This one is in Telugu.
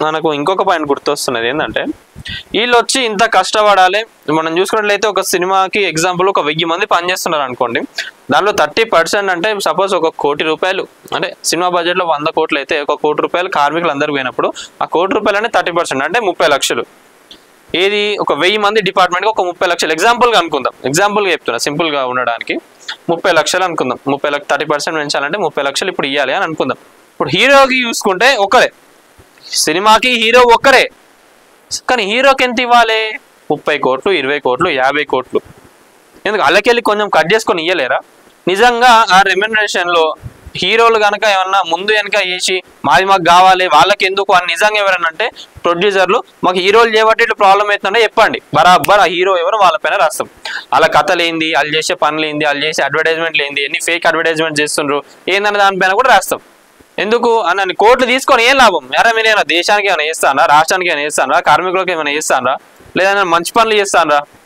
మనకు ఇంకొక పాయింట్ గుర్తొస్తున్నది ఏంటంటే వీళ్ళు వచ్చి ఇంత కష్టపడాలి. మనం చూసుకున్నట్లయితే ఒక సినిమాకి ఎగ్జాంపుల్ ఒక 1000 మంది పనిచేస్తున్నారు అనుకోండి, దానిలో 30% అంటే సపోజ్ ఒక ₹1,00,00,000 అంటే సినిమా బడ్జెట్లో 100 కోట్లు అయితే ₹1,00,00,000 కార్మికులు అందరు పోయినప్పుడు ఆ ₹1,00,00,000 అంటే 30% అంటే 30 లక్షలు. ఏది ఒక 1000 మంది డిపార్ట్మెంట్కి ఒక 30 లక్షలు ఎగ్జాంపుల్గా అనుకుందాం, ఎగ్జాంపుల్గా చెప్తున్నా సింపుల్గా ఉండడానికి 30 లక్షలు అనుకుందాం. 30% పెంచాలంటే 30 లక్షలు ఇప్పుడు ఇవ్వాలి అని అనుకుందాం. ఇప్పుడు హీరోకి చూసుకుంటే ఒక్కరే, సినిమాకి హీరో ఒక్కరే, కానీ హీరోకి ఎంత ఇవ్వాలి? 30 కోట్లు, 20 కోట్లు, 50 కోట్లు. ఎందుకు అల్లకెళ్ళి కొంచెం కట్ చేసుకొని ఇవ్వలేరా? నిజంగా ఆ రెమ్యునరేషన్లో హీరోలు కనుక ఏమన్నా ముందు వెనక చేసి మాకు కావాలి వాళ్ళకి ఎందుకు అని నిజంగా ఎవరన్నా అంటే ప్రొడ్యూసర్లు మాకు హీరోలు చేయబట్టి ఇట్లా ప్రాబ్లం అవుతుందంటే చెప్పండి, బరాబర్ ఆ హీరో ఎవరు వాళ్ళ పైన రాస్తాం. వాళ్ళ కథలు ఏంది, వాళ్ళు చేసే పనులు ఏంది, వాళ్ళు చేసే అడ్వర్టైజ్మెంట్లు ఏంది, ఎన్ని ఫేక్ అడ్వర్టైజ్మెంట్ చేస్తుండ్రు ఏందన్న దానిపైన కూడా రాస్తాం. ఎందుకు అన్న కోట్లు తీసుకొని ఏం లాభం? ఎరా మీరు ఏమైనా దేశానికి ఏమైనా చేస్తారా, రాష్ట్రానికి ఏమైనా చేస్తారా, కార్మికులకు ఏమైనా చేస్తారా, లేదన్నా మంచి పనులు చేస్తారా?